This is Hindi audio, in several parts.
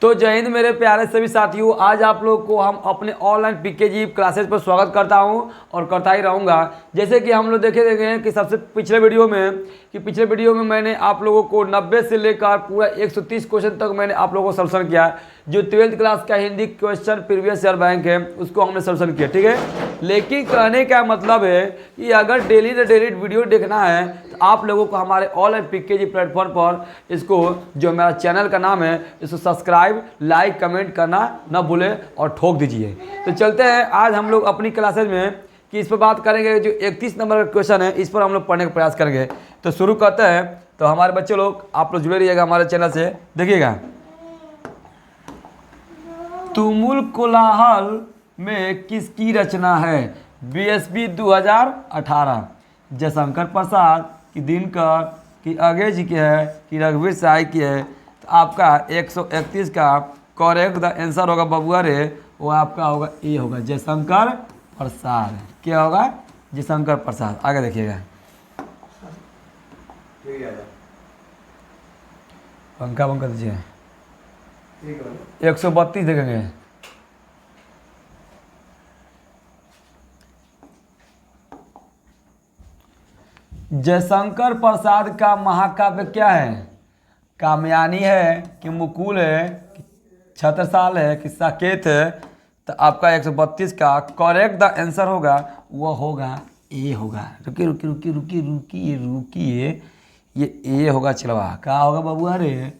तो जय हिंद मेरे प्यारे सभी साथियों, आज आप लोग को हम अपने ऑनलाइन पीकेजी क्लासेस पर स्वागत करता हूं और करता ही रहूंगा। जैसे कि हम लोग देखे हैं कि सबसे पिछले वीडियो में मैंने आप लोगों को 90 से लेकर पूरा 130 क्वेश्चन तक मैंने आप लोगों को सॉल्यूशन किया। जो 12th क्लास का Hindi question previous year bank है उसको हमने सॉल्यूशन किया, ठीक है। लेकिन कहने का मतलब है कि अगर डेली वीडियो देखना है तो आप लोगों को हमारे ऑनलाइन पीकेजी प्लेटफॉर्म पर इसको, जो मेरा चैनल का नाम है, इसको सब्सक्राइब, लाइक, कमेंट करना ना भूले और ठोक दीजिए। तो चलते हैं आज हम लोग अपनी क्लासेज में कि इस पर बात करेंगे। जो 31 नंबर का क्वेश्चन है इस पर हम लोग पढ़ने का प्रयास करेंगे। तो शुरू करते हैं। तो हमारे बच्चे लोग, आप लोग जुड़े रहिएगा हमारे चैनल से, देखिएगा। तुमुल कोलाहल में किसकी रचना है? बीएसपी 2018। जयशंकर प्रसाद की, दिनकर की, अजय जी की है कि रघुवीर साय की है? तो आपका 131 का करेक्ट द आंसर होगा बबुआ रे, वो आपका होगा ए होगा, जयशंकर प्रसाद। क्या होगा? जयशंकर प्रसाद। आगे देखिएगा, पंखा बंद कर दीजिए। 132 देखेंगे। जयशंकर प्रसाद का महाकाव्य क्या है? कामयानी है कि मुकुल है कि छत्रसाल है कि साकेत है? तो आपका 132 का करेक्ट द आंसर होगा वो होगा ए होगा। रुकिए, ये ए होगा। चलवा क्या होगा बबुआ रे?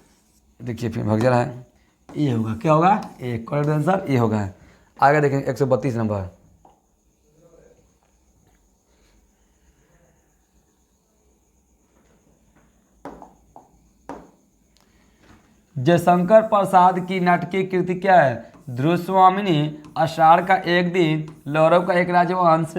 देखिए फिर भग जा रहा है। ए होगा। क्या होगा? ए। करेक्ट आंसर ए होगा। आगे देखेंगे 132 नंबर। जयशंकर प्रसाद की नाटकीय कृति क्या है? ध्रुव स्वामिनी, आषाढ़ का एक दिन, लौरव का एक राजवंश,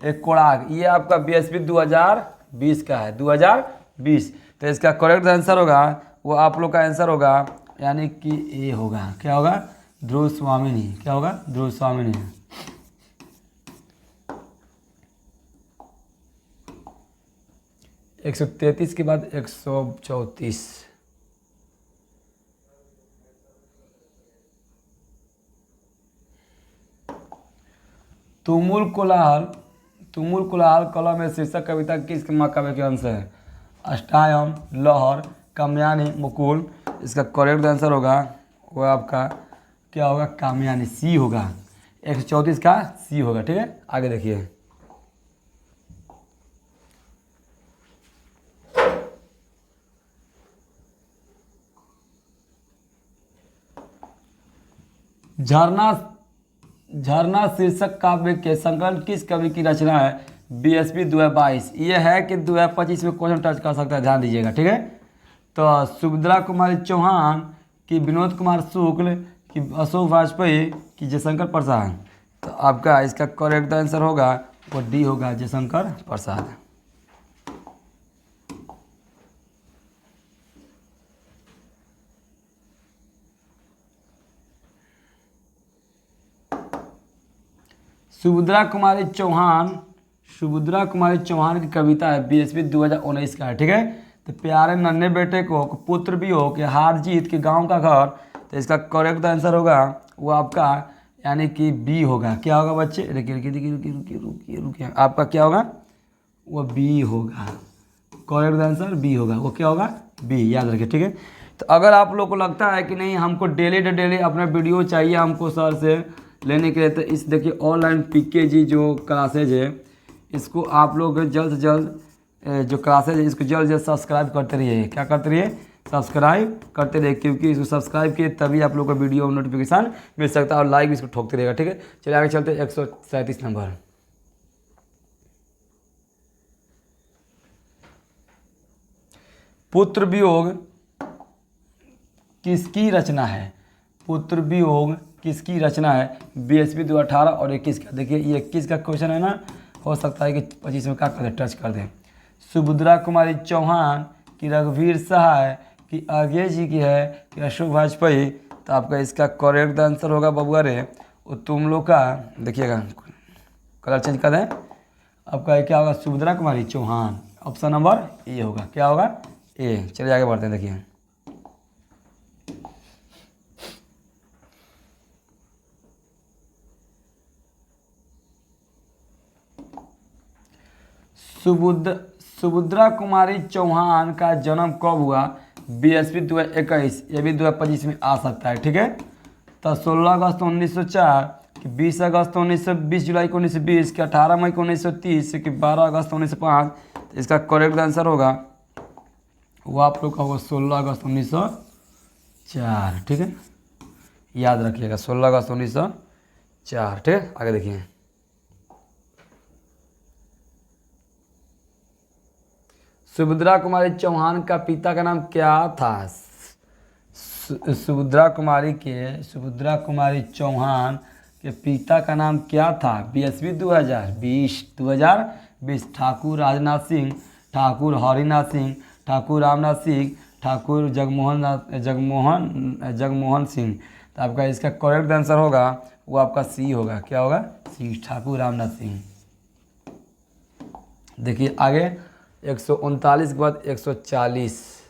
एक कोणार्क। ये आपका बीएसपी 2020 का है, 2020। तो इसका करेक्ट आंसर होगा वो आप लोग का आंसर होगा यानी कि ए होगा। क्या होगा? ध्रुव स्वामिनी। क्या होगा? ध्रुव स्वामिनी। 133 के बाद 134। तुमुल कोलाहल कला में शीर्षक कविता किस महाकाव्य के अंश है? अष्टायम, लहर, कामयानी, मुकुल। इसका करेक्ट आंसर होगा वो आपका क्या होगा? कामयानी। सी होगा। 134 का सी होगा, ठीक है। आगे देखिए, झरना शीर्षक काव्य के संकलन किस कवि की रचना है? बीएसपी 2022। ये है कि 2025 में क्वेश्चन टच कर सकता है, ध्यान दीजिएगा, ठीक है। तो सुभद्रा कुमारी चौहान की, विनोद कुमार शुक्ल की, अशोक वाजपेयी की, जयशंकर प्रसाद। तो आपका इसका करेक्ट आंसर होगा वो डी होगा, जयशंकर प्रसाद। सुभद्रा कुमारी चौहान की कविता है, बीएसपी 2019 का है, ठीक है। तो प्यारे नन्हे बेटे को पुत्र भी हो कि हार जीत के गांव का घर। तो इसका करेक्ट आंसर होगा वो आपका यानी कि बी होगा। क्या होगा बच्चे? रुकिए, आपका क्या होगा? वो बी होगा। करेक्ट आंसर बी होगा। वो क्या होगा? बी। याद रखिए, ठीक है। तो अगर आप लोग को लगता है कि नहीं हमको डेली अपना वीडियो चाहिए हमको सर से लेने के लिए, तो इस देखिए ऑनलाइन पीकेजी जो क्लासेज है इसको आप लोग जल्द से जल्द जो क्लासेज है इसको जल्द से जल्द सब्सक्राइब करते रहिए। क्या करते रहिए? सब्सक्राइब करते रहिए, क्योंकि इसको सब्सक्राइब किए तभी आप लोग को वीडियो नोटिफिकेशन मिल सकता है। और लाइक भी इसको ठोकते रहेगा, ठीक है। चलिए आगे चलते 137 नंबर। पुत्र वियोग किसकी रचना है? पुत्र वियोग किसकी रचना है? बीएसपी 2018 और 21 का। देखिए ये 21 का क्वेश्चन है ना, हो सकता है कि 25 में क्या कर दे, टच कर दें। सुभद्रा कुमारी चौहान की, रघुवीर सहाय की, अजय जी की है कि अशोक वाजपेयी? तो आपका इसका करेक्ट आंसर होगा बबुआ रे वो तुम लोग का, देखिएगा कलर चेंज कर दें, आपका क्या होगा? सुभद्रा कुमारी चौहान। ऑप्शन नंबर ए होगा। क्या होगा? ए। चलिए आगे बढ़ते हैं। देखिए सुभद्रा कुमारी चौहान का जन्म कब हुआ? 2021, ये भी 2025 में आ सकता है, ठीक है। तो 16 अगस्त 1904 कि 20 अगस्त 1920, जुलाई को 1920 कि 18 मई को 1930 कि 12 अगस्त 1905। तो इसका करेक्ट आंसर होगा वो आप लोग का होगा 16 अगस्त 1904, ठीक है, याद रखिएगा 16 अगस्त 1904, ठीक है। आगे देखिए, सुभद्रा कुमारी चौहान का पिता का नाम क्या था? सुभद्रा कुमारी चौहान के पिता का नाम क्या था? बीएसपी 2020 ठाकुर राजनाथ सिंह, ठाकुर हरिनाथ सिंह, ठाकुर रामनाथ सिंह, ठाकुर जगमोहन सिंह। तो आपका इसका करेक्ट आंसर होगा वो आपका सी होगा। क्या होगा? सी, ठाकुर रामनाथ सिंह। देखिए आगे 139 के बाद 140।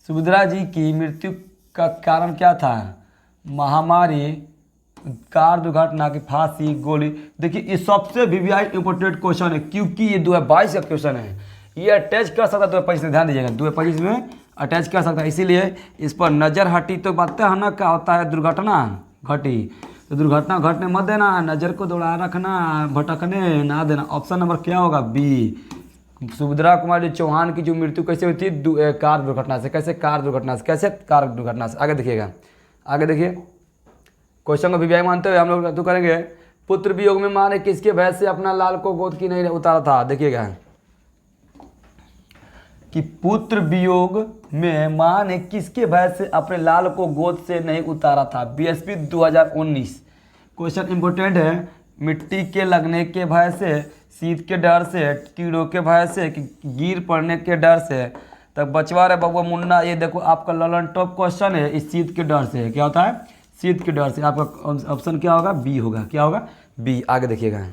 सुभद्रा जी की मृत्यु का कारण क्या था? महामारी, कार दुर्घटना की, फांसी, गोली। देखिए ये सबसे वीवीआई इंपोर्टेंट क्वेश्चन है क्योंकि ये 2022 का क्वेश्चन है। ये अटैच कर सकता है 2025 में, ध्यान दीजिएगा 2025 में अटैच कर सकता है, इसीलिए इस पर नज़र हटी तो बातें है ना, क्या होता है दुर्घटना घटी, तो दुर्घटना घटने मत देना, नज़र को दौड़ा रखना, भटकने ना देना। ऑप्शन नंबर क्या होगा? बी। सुभद्रा कुमारी चौहान की जो मृत्यु कैसे हुई थी? कार दुर्घटना से। कैसे? कार दुर्घटना से। कैसे? कार दुर्घटना से। आगे देखिएगा, आगे देखिए, क्वेश्चन को वीवीआई मानते हुए हम लोग तो करेंगे। पुत्र वियोग में माँ ने किसके भय से अपना लाल को गोद की नहीं उतारा था? देखिएगा कि पुत्र वियोग में माँ ने किसके भय से अपने लाल को गोद से नहीं उतारा था? बीएसपी 2019। क्वेश्चन इंपोर्टेंट है। मिट्टी के लगने के भय से, शीत के डर से, कीड़ों के भय से, कि गिर पड़ने के डर से। तब बचवा रे बबुआ मुन्ना, ये देखो आपका ललन टॉप क्वेश्चन है। इस शीत के डर से क्या होता है? शीत के डर से। आपका ऑप्शन क्या होगा? बी होगा। क्या होगा? बी। आगे देखिएगा,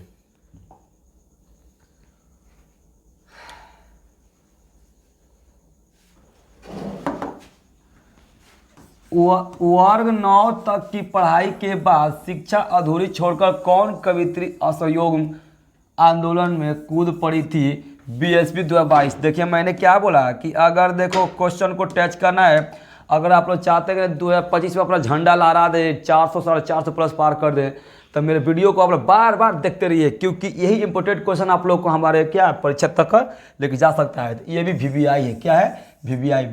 वर्ग 9 तक की पढ़ाई के बाद शिक्षा अधूरी छोड़कर कौन कवित्री असहयोग आंदोलन में कूद पड़ी थी? बीएसपी 2022। देखिए मैंने क्या बोला कि अगर देखो क्वेश्चन को टच करना है, अगर आप लोग चाहते हैं कि 2025 में अपना झंडा लहरा दे, 400 450 प्लस पार कर दे, तो मेरे वीडियो को आप लोग बार बार देखते रहिए क्योंकि यही इंपोर्टेंट क्वेश्चन आप लोग को हमारे क्या परीक्षा तक लेके जा सकता है। तो ये भी वीवीआई है। क्या है? वीवीआई।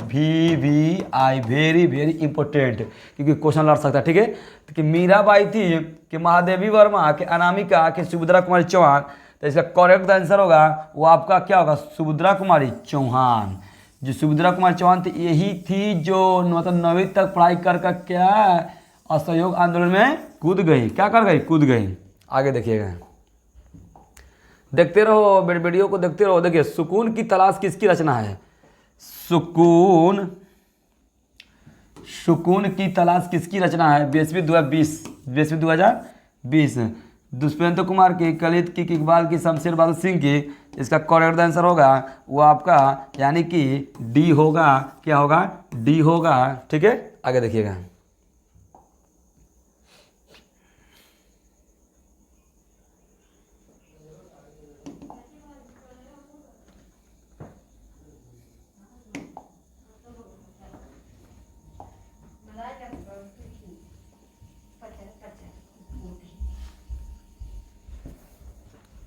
वेरी वेरी इंपॉर्टेंट, क्योंकि क्वेश्चन लड़ सकता है, ठीक है। तो कि मीराबाई थी, कि महादेवी वर्मा, कि अनामिका, कि सुभद्रा कुमारी चौहान। तो इसका करेक्ट आंसर होगा वो आपका क्या होगा? सुभद्रा कुमारी चौहान। जो सुभद्रा कुमारी चौहान थी यही थी जो मतलब 9वीं तक पढ़ाई कर क्या असहयोग आंदोलन में कूद गई। क्या कर गई? कूद गई। आगे देखिएगा, देखते रहो वीडियो को, देखते रहो। देखिए सुकून की तलाश किसकी रचना है? सुकून की तलाश किसकी रचना है? बीएसपी 2020। दुष्यंत कुमार की, कलित की, इकबाल की, शमशेर बहादुर सिंह की। इसका करेक्ट आंसर होगा वो आपका यानी कि डी होगा। क्या होगा? डी होगा, ठीक है। आगे देखिएगा,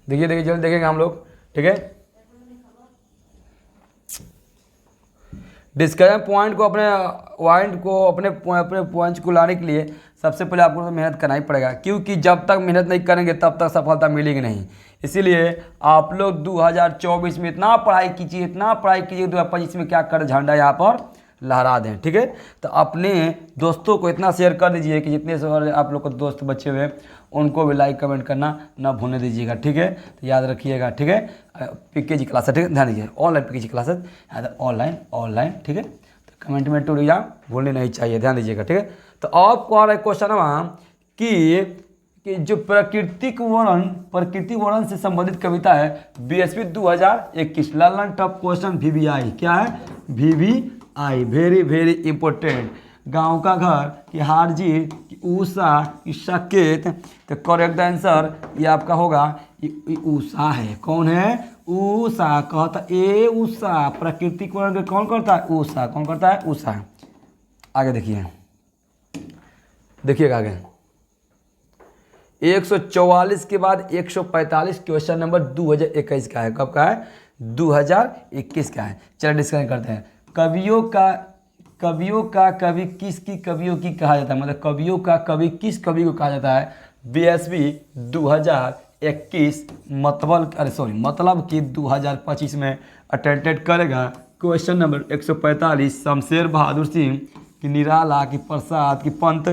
देखिए जल्दी देखेंगे हम लोग, ठीक है। डिस्कशन पॉइंट को अपने पॉइंट्स को लाने के लिए सबसे पहले आपको तो मेहनत करना ही पड़ेगा, क्योंकि जब तक मेहनत नहीं करेंगे तब तक सफलता मिलेगी नहीं। इसीलिए आप लोग 2024 में इतना पढ़ाई कीजिए 2025 में क्या कर झंडा यहाँ पर लहरा दें, ठीक है। तो अपने दोस्तों को इतना शेयर कर दीजिए कि जितने सारे आप लोग को दोस्त बच्चे हुए उनको भी लाइक कमेंट करना ना भूलने दीजिएगा, ठीक है। तो याद रखिएगा, ठीक है। पीकेजी क्लास है, ठीक है, ध्यान दीजिए, ऑनलाइन पीकेजी क्लासेस, ऑनलाइन, ठीक है। तो कमेंट में टूट या भूलने नहीं चाहिए, ध्यान दीजिएगा, ठीक है। तो आपको आ रहा है क्वेश्चन कि जो प्रकृति वर्णन से संबंधित कविता है BSP 2021 Lalan top question VVI. क्या है? VVI, very very important. गांव का घर, कि हार जीत, कि ऊषा, कि साकेत। तो करेक्ट आंसर ये आपका होगा ये ऊषा है। कौन है? ऊषा। कहता ए ऊषा, प्राकृतिक वर्ग कौन करता है? ऊषा। कौन करता है? ऊषा। आगे देखिएगा आगे 144 के बाद 145 क्वेश्चन नंबर 2021 का है। कब का है? 2021 का है। चलिए डिस्कशन करते हैं। कवियों का कवि किसकी कवियों की कहा जाता है? मतलब कवियों का कवि किस कवि को कहा जाता है? बीएसबी 2021 मतलब कि 2025 में अटेंडेड करेगा। क्वेश्चन नंबर 145 शमशेर बहादुर सिंह, कि निराला, कि प्रसाद, कि पंत।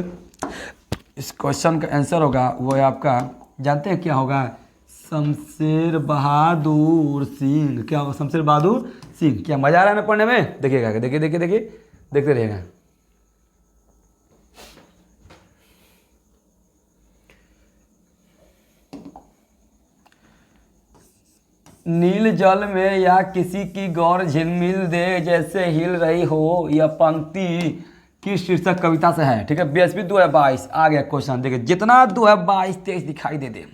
इस क्वेश्चन का आंसर होगा वो है आपका, जानते हैं क्या होगा? शमशेर बहादुर सिंह। क्या होगा? शमशेर बहादुर सिंह। क्या मजा आ रहा है ना पढ़ने में? देखिएगा, देखिए देखते रहिएगा। नील जल में या किसी की गौर झिलमिल दे जैसे हिल रही हो, यह पंक्ति किस शीर्षक कविता से है? ठीक है, बीएसपी 2022 आ गया क्वेश्चन। देखिए जितना 2022-23 दिखाई दे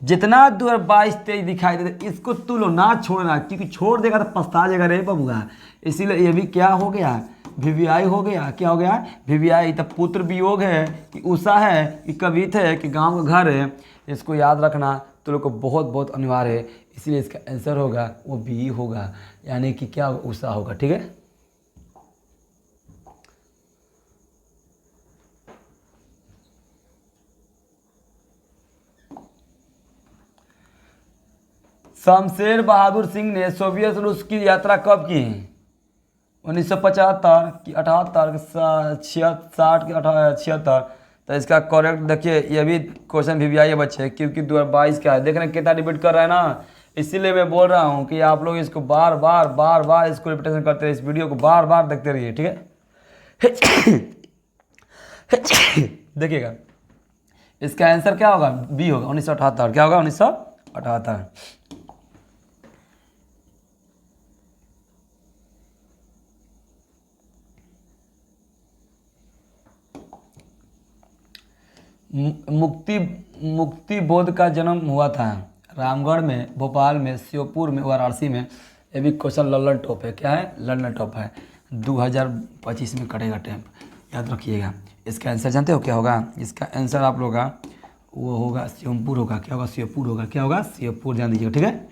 जितना 2022-23 दिखाई दे इसको तू लो, ना छोड़ना, क्योंकि छोड़ देगा तो पछता जाएगा रे बबुआ। इसीलिए ये भी क्या हो गया? वीवीआई हो गया। क्या हो गया? वीवीआई। तब पुत्र वियोग है, कि उषा है, कि कवित है, कि गांव का घर है। इसको याद रखना तो लोग को बहुत बहुत अनिवार्य है। इसलिए इसका आंसर होगा वो बी होगा, यानी कि क्या? उषा होगा। ठीक है, शमशेर बहादुर सिंह ने सोवियत रूस की यात्रा कब की? 1975 की 78 की 60 की 76। तो इसका करेक्ट देखिए, ये भी क्वेश्चन भी आए बच्चे, क्योंकि 2022 का है। देख रहे हैं कितना रिपीट कर रहा है ना। इसीलिए मैं बोल रहा हूँ कि आप लोग इसको बार बार इसको रिपीटेशन करते रहिए, इस वीडियो को बार बार देखते रहिए। ठीक है देखिएगा इसका आंसर क्या होगा? बी होगा, 1978। क्या होगा? 1978। मुक्ति बोध का जन्म हुआ था रामगढ़ में, भोपाल में, श्योपुर में, वाराणसी में। ये भी क्वेश्चन लल्लन टॉप है। क्या है? लल्लन टॉप है। 2025 में कटेगा टेम्प, याद रखिएगा। इसका आंसर जानते हो क्या होगा? इसका आंसर आप लोग का वो होगा श्योपुर होगा। क्या होगा? श्योपुर होगा। क्या होगा? श्योपुर, जान दीजिएगा। ठीक है,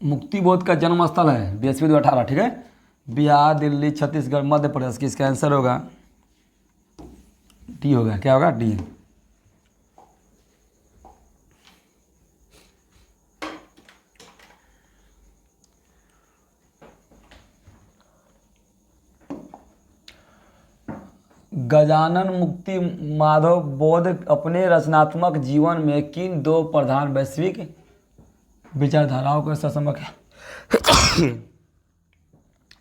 मुक्ति बोध का जन्म स्थल है बीएसपी 2018। ठीक है, बिहार, दिल्ली, छत्तीसगढ़, मध्य प्रदेश की। इसका आंसर होगा डी होगा। क्या होगा? डी। गजानन मुक्ति माधव बोध अपने रचनात्मक जीवन में किन दो प्रधान वैश्विक विचारधाराओं के समक्ष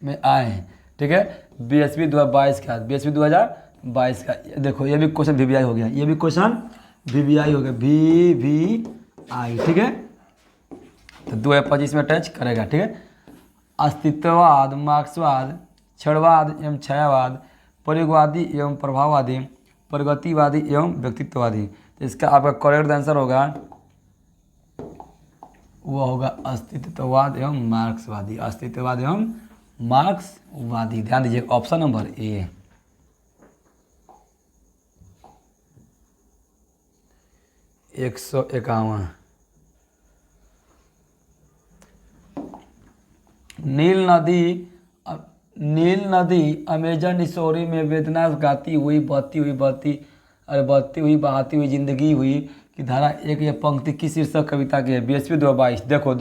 में आए हैं? ठीक है, बीएसपी 2022 का, बीएसपी 2022 का। देखो ये भी क्वेश्चन वीवीआई हो गया, ये भी क्वेश्चन वीवीआई हो गया, वीवीआई। ठीक है, तो 2025 में टच करेगा। ठीक है, अस्तित्ववाद, मार्क्सवाद, क्षणवाद एवं छायावाद, प्रयोगवादी एवं प्रभाववादी, प्रगतिवादी एवं व्यक्तित्ववादी। तो इसका आपका करेक्ट आंसर होगा वो होगा अस्तित्ववाद एवं मार्क्सवादी। अस्तित्ववाद एवं मार्क्सवादी, ध्यान दीजिए ऑप्शन नंबर ए। एक 151। नील नदी अमेजन निशोरी में वेदना गाती हुई बहती हुई बहाती हुई जिंदगी हुई की धारा एक ये पंक्ति किस शीर्षक कविता की है? बीएसपी 2022। देखो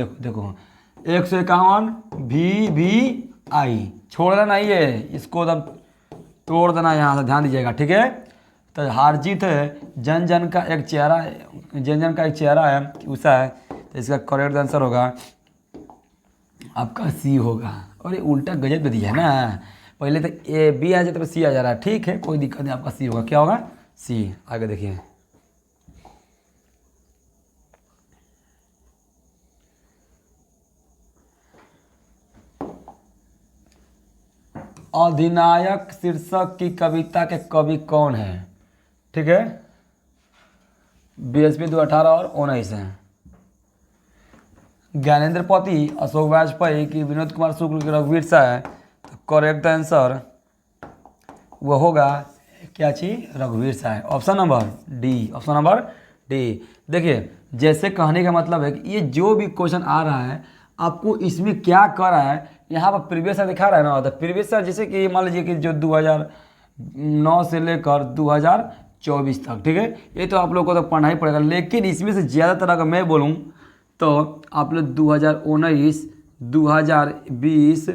151 वीवीआई। छोड़ना नहीं है, इसको एकदम तोड़ देना यहाँ से, ध्यान दीजिएगा। ठीक है, तो हार जीत है, जन जन का एक चेहरा है, उषा है। तो इसका करेक्ट आंसर होगा आपका सी होगा। और ये उल्टा गजब में दिया है ना, पहले तो ए बी आ जाता है, सी आ जा रहा है। ठीक है, कोई दिक्कत नहीं, आपका सी होगा। क्या होगा? सी। आगे देखिए, अधिनायक शीर्षक की कविता के कवि कौन है? ठीक है, BSP 2018 और 19 है। ज्ञानेंद्र पति, अशोक वाजपेयी की, विनोद कुमार शुक्ल की, रघुवीर शाह। तो करेक्ट आंसर वो होगा क्या चीज? रघुवीर Shah. Option number D, option number D. देखिए, जैसे कहने का मतलब है कि ये जो भी क्वेश्चन आ रहा है आपको इसमें क्या कर रहा है, यहाँ पर प्रीवियस ईयर दिखा रहा है ना, तो प्रीवियस ईयर जैसे कि मान लीजिए कि जो 2009 से लेकर 2024 तक, ठीक है, ये तो आप लोग को तो पढ़ना ही पड़ेगा। लेकिन इसमें से ज़्यादातर अगर मैं बोलूँ तो आप लोग 2019, 2020,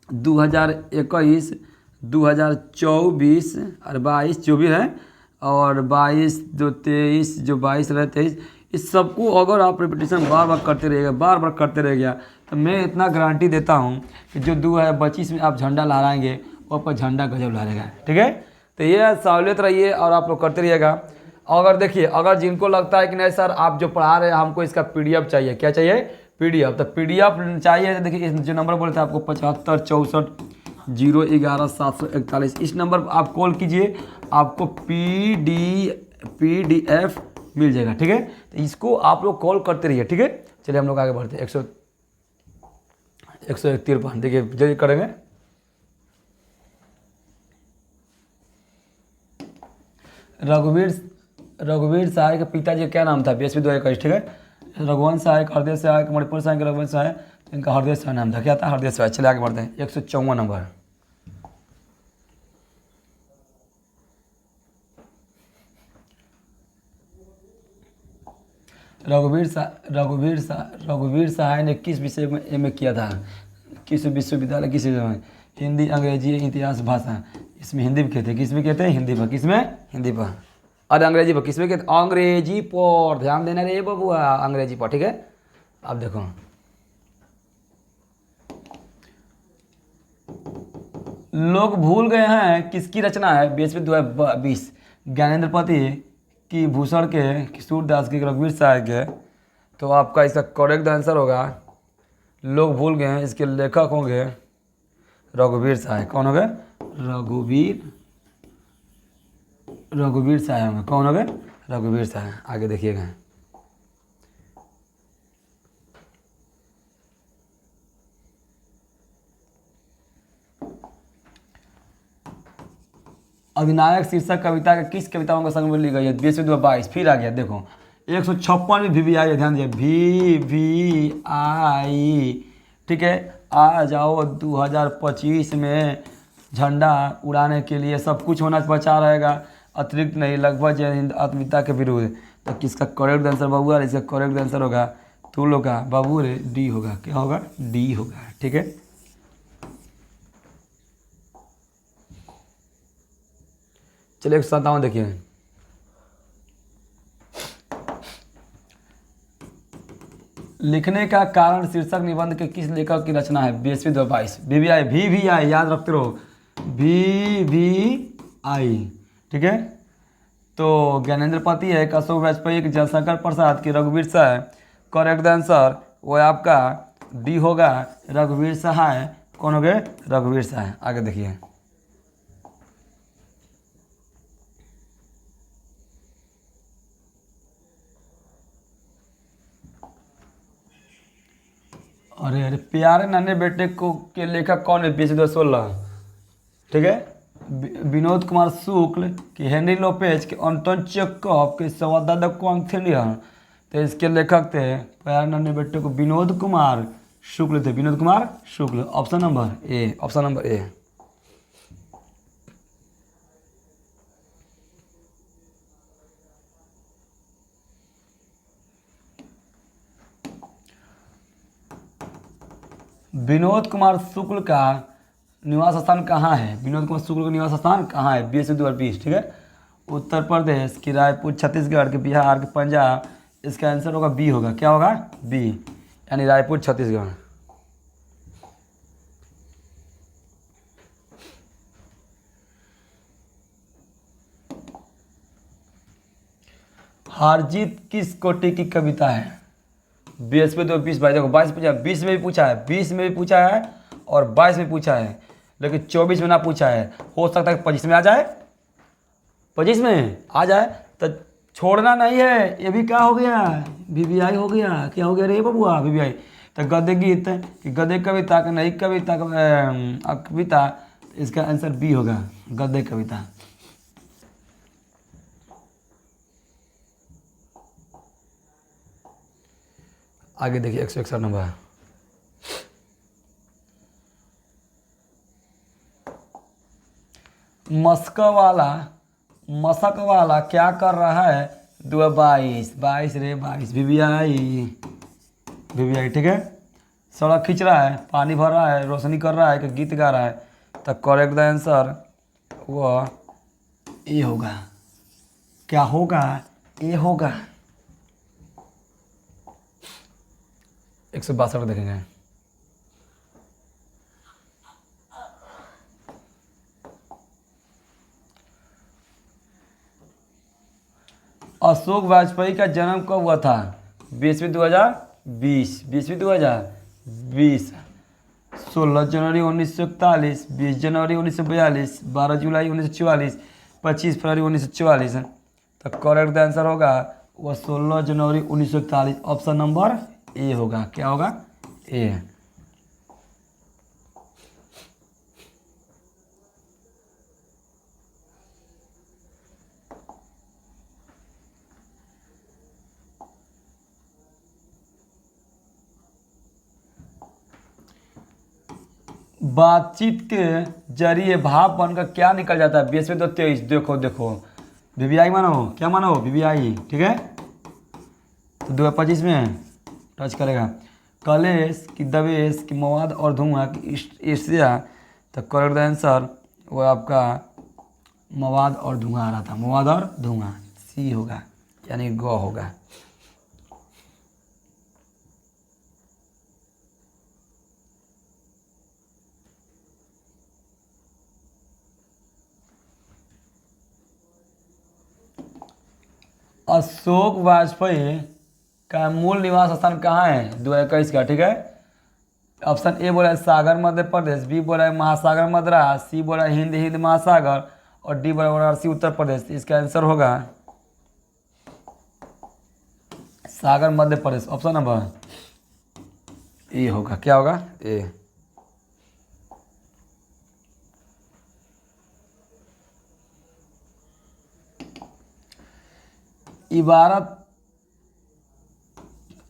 2021, 2024 और 22 जो भी है, और 22 जो 23 जो 22 रहे 23, इस सबको अगर आप रिपीटेशन बार बार करते रहिएगा, बार बार करते रहिएगा, तो मैं इतना गारंटी देता हूँ कि जो 2025 में आप झंडा लहराएंगे वो पर झंडा गजब लहरेगा। ठीक है, तो ये सहूलियत रहिए और आप लोग करते रहिएगा। अगर देखिए, अगर जिनको लगता है कि नहीं सर आप जो पढ़ा रहे हैं हमको इसका PDF चाहिए, क्या चाहिए? PDF। तो PDF चाहिए तो देखिए, जो नंबर बोले थे आपको 75 64 011 741, इस नंबर पर आप कॉल कीजिए, आपको PDF मिल जाएगा। ठीक है, तो इसको आप लोग कॉल करते रहिए। ठीक है, चलिए हम लोग आगे बढ़ते हैं। 153 देखिए जल्दी करेंगे। रघुवीर सहाय के पिताजी का क्या नाम था? BSP 2021। ठीक है, रघुवंश सहाय, हरदेव सहाय, मणिपुर सहाय के रघुवंश सहाय, इनका हरदेव सहाय नाम था। क्या था? हरदेव सहाय। चलिए आगे बढ़ते हैं। 154 नंबर। रघुवीर सहाय ने किस विषय में MA किया था? किस विश्वविद्यालय, किस विषय में? हिंदी, अंग्रेजी, इतिहास, भाषा। इसमें हिंदी में कहते हैं, किस में कहते हैं? हिंदी पर। किस में? हिंदी पर। और अंग्रेजी पर किस में कहते हैं? अंग्रेजी पर। ध्यान देना रे बबुआ, अंग्रेजी पर। ठीक है, अब देखो, लोग भूल गए हैं किसकी रचना है? BSP 2020। ज्ञानेंद्र पति की, भूषण के, सूरदास के, रघुवीर शाह के। तो आपका इसका करेक्ट आंसर होगा, लोग भूल गए हैं, इसके लेखक होंगे रघुवीर शाह। कौन होंगे? रघुवीर शाह होंगे। कौन होंगे? रघुवीर शाह। आगे देखिएगा। अधिनायक शीर्षक कविता के किस कविताओं का संग्रह ली गई है? BSP 2022। फिर आ गया, देखो 156 में VVI है, ध्यान दिए, VVI। ठीक है, आ जाओ 2025 में झंडा उड़ाने के लिए सब कुछ होना बचा रहेगा, अतिरिक्त नहीं, लगभग जय हिंद आत्मीयता के विरुद्ध। तो किसका करेक्ट आंसर बाबू? इसका करेक्ट आंसर होगा तू लोग का बाबू रे D होगा। क्या होगा? D होगा। ठीक है, चलिए 157 देखिए। लिखने का कारण शीर्षक निबंध के किस लेखक की रचना है? BSP 2022। VVI याद रखते रहो, VVI। ठीक है, तो ज्ञानेंद्र पति है, अशोक वाजपेयी, जयशंकर प्रसाद की, रघुवीर शाह। करेक्ट आंसर वो आपका D होगा, रघुवीर शाह। कौन हो गए? रघुवीर शाह। आगे देखिए। अरे प्यारे नन्हे बेटे को के लेखक कौन है? BSP 2016। ठीक है, विनोद कुमार शुक्ल की, हेनरी लोपेज के, अंटोन चेखव के, संवाददाता क्वांथेलियन। तो इसके लेखक थे प्यारे नन्हे बेटे को विनोद कुमार शुक्ल थे, Vinod Kumar Shukla. Option number A, option number A. Vinod Kumar Shukla का निवास स्थान कहाँ है? विनोद कुमार शुक्ल का निवास स्थान कहाँ है? BSP 2020। ठीक है, उत्तर प्रदेश की, रायपुर, छत्तीसगढ़ के, बिहार के, पंजाब। इसका आंसर होगा B होगा। क्या होगा? B, यानी रायपुर, छत्तीसगढ़। हार जीत किस कोटि की कविता है? BSP 2020 भाई। देखो 22 पूछा है, 20 में भी पूछा है, 20 में भी पूछा है और 22 में पूछा है। लेकिन 24 में ना पूछा है, हो सकता है 25 में आ जाए, 25 में आ जाए। तो छोड़ना नहीं है, ये भी क्या हो गया, VVI हो गया। क्या हो गया रे बबुआ, VVI। तो गद्य गीत कि गद्य कविता कि नहीं कविता, कविता, इसका आंसर बी होगा, गद्य कविता। आगे देखिए 161 नंबर। मशक वाला क्या कर रहा है, 22 रे 22, VVI ठीक है। सड़क खींच रहा है, पानी भर रहा है, रोशनी कर रहा है कि गीत गा रहा है। तो करेक्ट द आंसर वो ए होगा। क्या होगा, ए होगा। 162 देखेंगे। अशोक वाजपेयी का जन्म कब हुआ था, 20वीं 2020, 20वीं 2020, 16 जनवरी 1941, 20 जनवरी 1942, 12 जुलाई 1944, 25 फरवरी 1944। तो करेक्ट आंसर होगा वह 16 जनवरी 1941, ऑप्शन नंबर ए होगा। क्या होगा, ए। बातचीत के जरिए भाव बनकर क्या निकल जाता है, 20 में 23, देखो देखो, VVI मानो, क्या मानो, VVI ठीक है। तो 2025 में टच करेगा। कलेश की दवेश की मवाद और धुआं की ईर्ष्या। तो करेक्ट आंसर वो आपका मवाद और धुआं आ रहा था, मवाद और धुआं, सी होगा, यानी ग होगा। अशोक वाजपेयी का मूल निवास स्थान कहाँ है, 2021 का ठीक है। ऑप्शन ए बोला है सागर मध्य प्रदेश, बी बोला है महासागर मद्रास, सी बोला है हिंद हिंद महासागर, और डी बोला वाराणसी उत्तर प्रदेश। इसका आंसर होगा सागर मध्य प्रदेश, ऑप्शन नंबर ए होगा। क्या होगा, ए।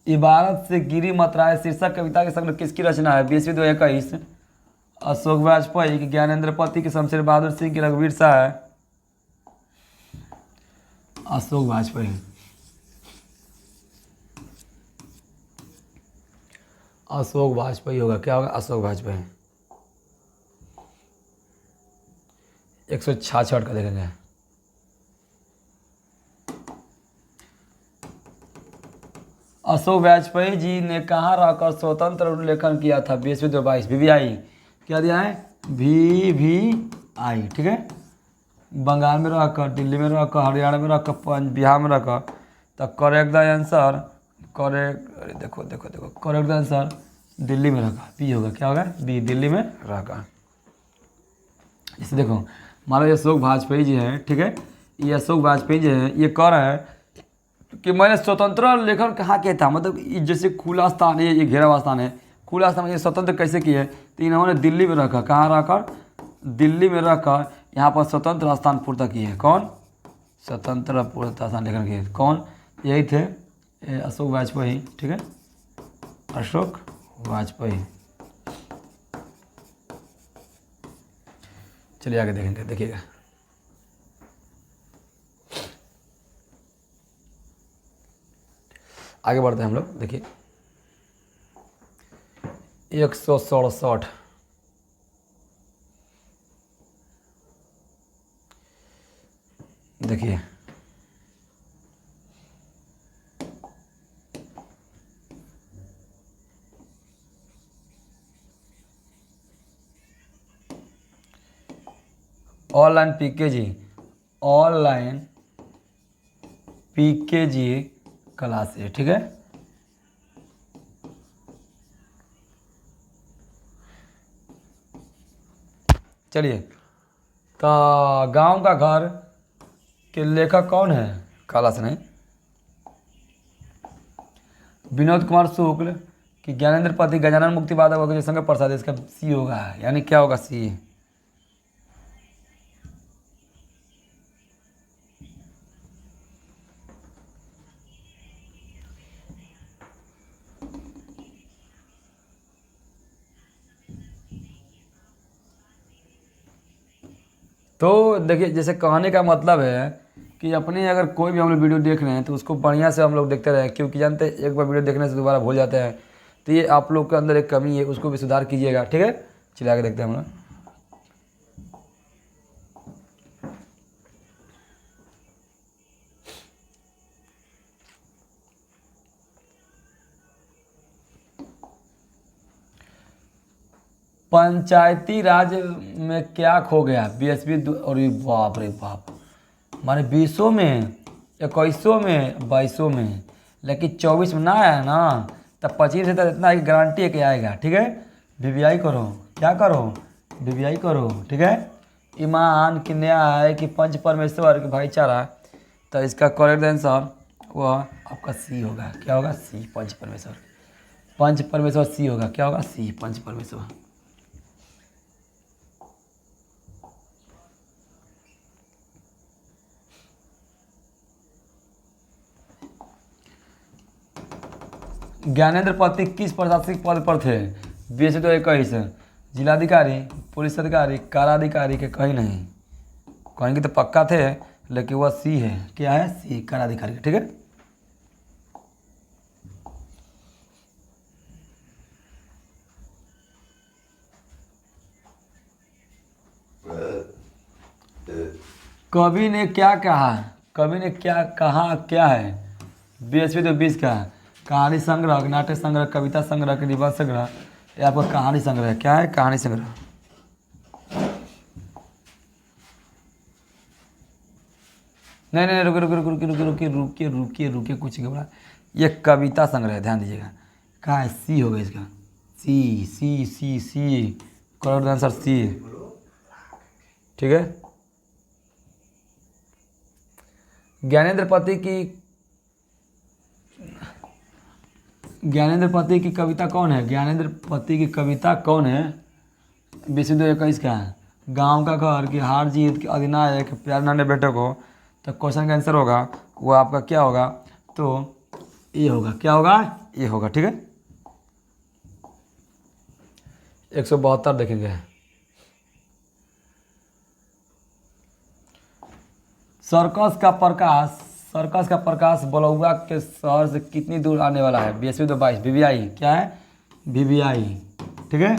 इबारत से गिरी मतराय शीर्षक कविता के संग किसकी रचना है, 20वीं 2021। अशोक वाजपेयी की, ज्ञानेंद्र पति की, शमशेर बहादुर सिंह की, रघुवीर शाह। अशोक वाजपेयी, अशोक वाजपेयी होगा। क्या होगा, अशोक वाजपेयी। 166 का देखेंगे। अशोक वाजपेयी जी ने कहाँ रहकर स्वतंत्र लेखन किया था, 20वीं 2022, VVI। क्या दिया है, VVI ठीक है। बंगाल में रहकर, दिल्ली में रहकर, हरियाणा में रहकर, बिहार में रहकर। तो करेक्ट आंसर, करेक्ट, देखो देखो देखो, करेक्ट आंसर दिल्ली में रहकर, बी होगा। क्या होगा, बी, दिल्ली में रहकर। इसे देखो, मान लो ये अशोक वाजपेयी जी हैं ठीक है, ये अशोक वाजपेयी जी हैं, ये कह रहे हैं कि मैंने स्वतंत्र लेखन कहाँ किया था, मतलब जैसे खुला स्थान है, ये घेरा हुआ स्थान है, खुला स्थान में ये स्वतंत्र कैसे किए। तो इन्होंने दिल्ली में रखा, कहाँ रहकर, दिल्ली में रहकर यहाँ पर स्वतंत्र स्थान पूर्ता किए। कौन, स्वतंत्र पूर्ता स्थान लेखन किए, कौन, यही थे अशोक वाजपेयी ठीक है, अशोक वाजपेयी। चलिए आगे देखेंगे, देखिएगा। आगे बढ़ते हैं हम लोग, देखिए 167। देखिए ऑनलाइन पीकेजी क्लासेस ठीक है। चलिए, तो गांव का घर के लेखक कौन है? काला से नहीं। विनोद कुमार शुक्ल कि ज्ञानेंद्र पति गजानन मुक्तिवादक वगैरह शंकर प्रसाद, इसका सी होगा, यानी क्या होगा? सी। तो देखिए, जैसे कहने का मतलब है कि अपने अगर कोई भी हम लोग वीडियो देख रहे हैं तो उसको बढ़िया से हम लोग देखते रहे, क्योंकि जानते हैं एक बार वीडियो देखने से दोबारा भूल जाते हैं। तो ये आप लोग के अंदर एक कमी है, उसको भी सुधार कीजिएगा, ठीक है। चलिए आगे देखते हैं हम लोग। पंचायती राज में क्या खो गया? बीएसपी और बाप रे बाप, माने 20 में, 21 में, 22 में, लेकिन 24 में ना आया ना, तब 25 से तो इतना एक गारंटी है कि आएगा, ठीक है। वीवीआई करो, क्या करो? वीवीआई करो, ठीक है। ईमान की न्याय की पंच परमेश्वर की भाईचारा, तो इसका करेक्ट आंसर वह आपका सी होगा। क्या होगा? सी, पंच परमेश्वर। पंच परमेश्वर सी होगा। क्या होगा? सी, पंच परमेश्वर। ज्ञानेंद्र पति किस प्रशासनिक पद पर थे? 20 तो 21 है। जिलाधिकारी, पुलिस अधिकारी, काराधिकारी के कहीं नहीं, कहेंगे तो पक्का थे, लेकिन वह सी है। क्या है? सी, काराधिकारी, ठीक है। कवि ने क्या कहा? कवि ने क्या कहा? क्या है? 20 तो 20 का है। कहानी संग्रह, नाट्य संग्रह, कविता संग्रह, निबंध संग्रह, ये आपका कहानी संग्रह है। क्या है? कहानी संग्रह। नहीं नहीं, रुकिए रुकिए रुकिए रुकिए रुकिए रुकिए रुकिए रुकिए, कुछ घबरा, ये कविता संग्रह है, ध्यान दीजिएगा। कहाँ है? सी होगा इसका। सी सी सी सी, करेक्ट आंसर सी, ठीक है। ज्ञानेंद्र पति की कविता कौन है? ज्ञानेंद्र पति की कविता कौन है? 2021 का है। गांव का घर की हार जीत के अधिनायक प्यार नाने बेटे को, तो क्वेश्चन का आंसर होगा वो आपका क्या होगा? तो ये होगा। क्या होगा? ये होगा, ठीक है। 172 देखेंगे। सर्कस का प्रकाश बलौआ के शहर से कितनी दूर आने वाला है? 20 तो 22, वीवीआई। क्या है? वीवीआई, ठीक है।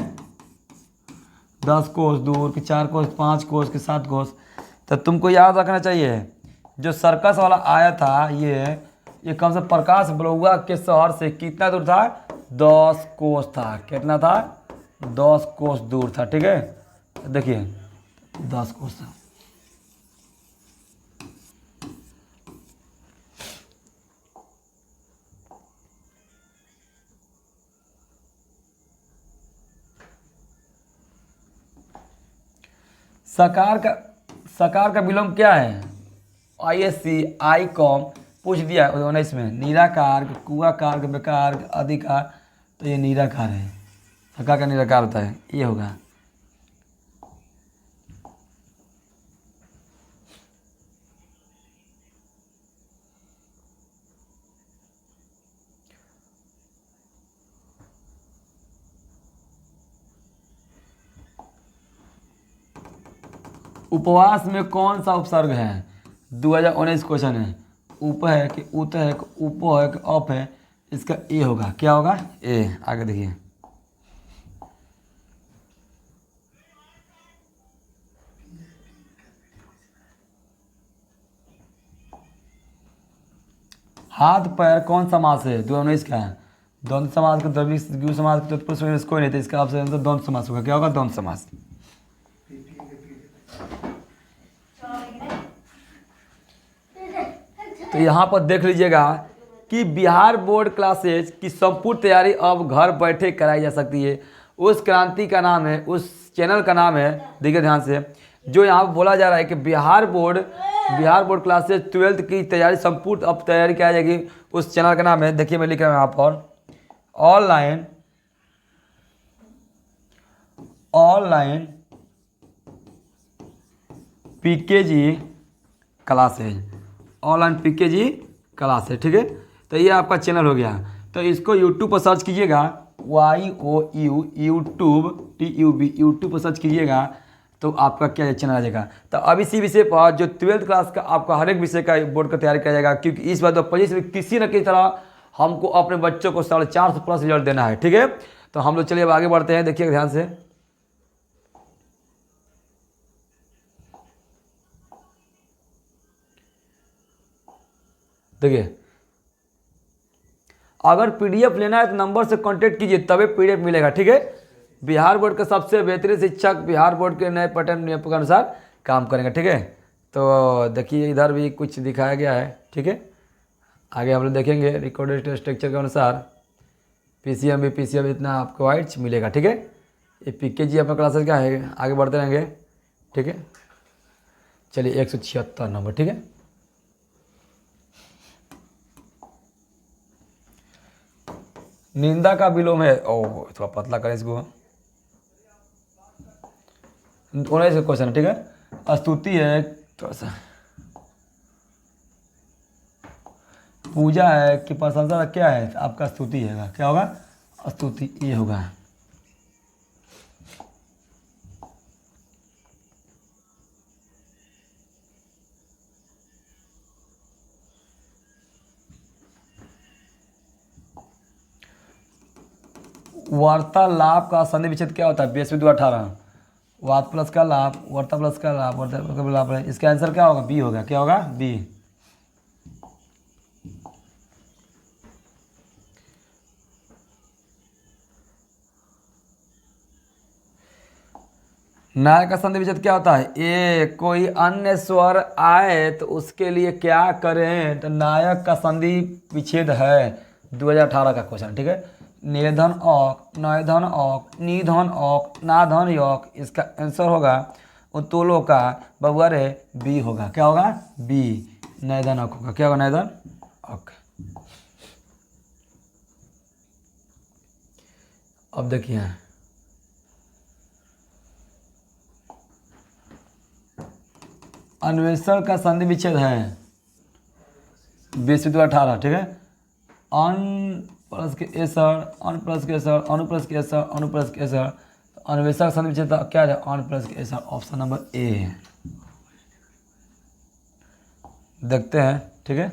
10 कोस दूर कि 4 कोस, 5 कोस कि 7 कोस? तो तुमको याद रखना चाहिए, जो सर्कस वाला आया था ये कम से प्रकाश बलौआ के शहर से कितना दूर था? 10 कोस था। कितना था? 10 कोस दूर था, ठीक है। देखिए 10 कोस था। सकार का विलोम क्या है? ISC, आई कॉम पूछ दिया 19 में। निराकार, कुआकार, बेकार, अधिकार, तो ये निराकार है। सकार का निराकार होता है, ये होगा। उपवास में कौन सा उपसर्ग है? 2019 क्वेश्चन है। उप है कि उत है कि उपो है कि अप है? इसका ए होगा। क्या होगा? ए। आगे देखिए। हाथ पैर कौन समास है? 2019 का है। द्वंद्व समास का, द्विगु समास का, तत्पुरुष समास कोई नहीं था, इसका ऑप्शन आंसर द्वंद्व समास होगा। क्या होगा? द्वंद्व समास। तो यहाँ पर देख लीजिएगा कि बिहार बोर्ड क्लासेज की संपूर्ण तैयारी अब घर बैठे कराई जा सकती है। उस क्रांति का नाम है, उस चैनल का नाम है, देखिए ध्यान से, जो यहाँ पर बोला जा रहा है कि बिहार बोर्ड क्लासेज 12th की तैयारी संपूर्ण अब तैयारी की जाएगी। उस चैनल का नाम है, देखिए मैं लिख रहा हूँ यहाँ पर, online PKG classes, online PKG classes, ठीक है। तो ये आपका चैनल हो गया। तो इसको यूट्यूब पर सर्च कीजिएगा, यूट्यूब पर सर्च कीजिएगा तो आपका क्या चैनल आ जाएगा। तो अब इसी विषय पर जो 12th क्लास का आपका हर एक विषय का बोर्ड का तैयारी किया जाएगा, क्योंकि इस बार 2025 में किसी न किसी तरह हमको अपने बच्चों को 450 प्लस रिजल्ट देना है, ठीक है। तो हम लोग चलिए अब आगे बढ़ते हैं, देखिए ध्यान से। देखिए, अगर पीडीएफ लेना है तो नंबर से कांटेक्ट कीजिए, तभी पीडीएफ मिलेगा, ठीक है। बिहार बोर्ड का सबसे बेहतरीन शिक्षक बिहार बोर्ड के नए पैटर्न नियम के अनुसार काम करेंगे, ठीक है। तो देखिए इधर भी कुछ दिखाया गया है, ठीक है। आगे हम लोग देखेंगे रिकॉर्डेड स्ट्रक्चर के अनुसार पीसीएम इतना आपको वाइट्स मिलेगा, ठीक है। ये पीकेजी अपना क्लासेस का है, आगे बढ़ते रहेंगे, ठीक है। चलिए 176 नंबर, ठीक है। निंदा का विलोम है, ओह थोड़ा पतला करें इसको, 19 क्वेश्चन, ठीक है। स्तुति है, थोड़ा सा पूजा है कि प्रशंसा, क्या है आपका, स्तुति है, क्या होगा, स्तुति, ये होगा। वार्तालाप का संधि विच्छेद क्या होता है, 20/18, वाद प्लस का लाभ, वार्ता प्लस का लाभ, वार्ता प्लस का लाभ है। इसका आंसर क्या होगा, बी होगा, क्या होगा, बी। नायक का संधि विच्छेद क्या होता है, ए कोई अन्य स्वर आए तो उसके लिए क्या करें, तो नायक का संधि विच्छेद है, 2018 का क्वेश्चन, ठीक है। निर्धन औक, नयधन औक, निधन औक, नाधन यौक, इसका आंसर होगा उत्तोलो का बबुआ रे, बी होगा, क्या होगा, बी, नयधन औक होगा, क्या होगा, नयधन औक। अब देखिए अन्वेषण का संधि विच्छेद है 20/18, ठीक है। अन प्लस के एसर, अन प्लस के एसर, अनु प्लस के एसर, अनु प्लस के एसर, अन्वेषक संधि विच्छेद क्या है, अन प्लस के एसर, ऑप्शन नंबर ए। देखते हैं, ठीक है।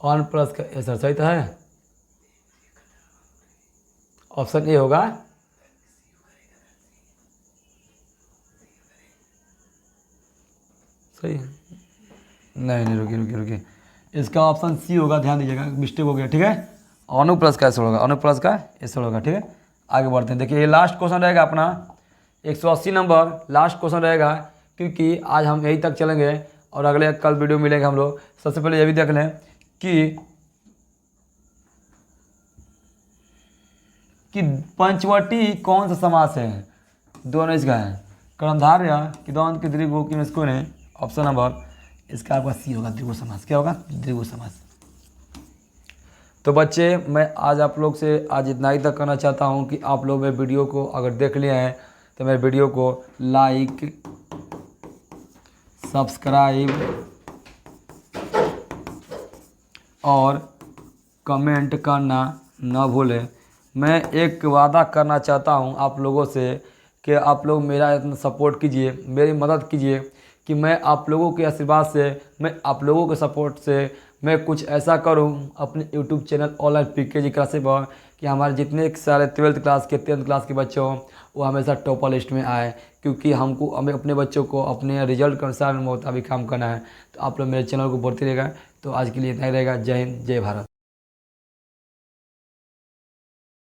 अन प्लस का एसर सही तो है, ऑप्शन ए होगा। सही है, नहीं रुकिए, इसका ऑप्शन सी होगा, ध्यान दीजिएगा, मिस्टेक हो गया, ठीक है। अनु प्लस का एसर होगा, अनु प्लस का एसर होगा, ठीक है। आगे बढ़ते हैं, देखिए ये लास्ट क्वेश्चन रहेगा अपना 180 नंबर, लास्ट क्वेश्चन रहेगा, क्योंकि आज हम यहीं तक चलेंगे और अगले कल वीडियो मिलेंगे हम लोग। सबसे पहले ये भी देख लें कि पंचवटी कौन सा समास है, दोनों इसका है, कर्णधारय कि द्वंद्व की द्विगु की इसको ने, ऑप्शन नंबर इसका आपका सी होगा, द्विगु समास, क्या होगा, द्विगु समास। तो बच्चे मैं आज आप लोग से आज इतना ही तक करना चाहता हूं कि आप लोग मेरे वीडियो को अगर देख लिए हैं तो मेरे वीडियो को लाइक, सब्सक्राइब और कमेंट करना न भूलें। मैं एक वादा करना चाहता हूं आप लोगों से कि आप लोग मेरा इतना सपोर्ट कीजिए, मेरी मदद कीजिए कि मैं आप लोगों के आशीर्वाद से, मैं आप लोगों के सपोर्ट से मैं कुछ ऐसा करूं अपने YouTube channel online PKG classes पर कि हमारे जितने सारे 12th क्लास के 10th क्लास के बच्चे हों वो हमेशा टॉपर लिस्ट में आए, क्योंकि हमें अपने बच्चों को अपने रिजल्ट के अनुसार मुताबिक काम करना है। तो आप लोग मेरे चैनल को बढ़ते रहेगा। तो आज के लिए इतना ही रहेगा। जय हिंद, जय भारत।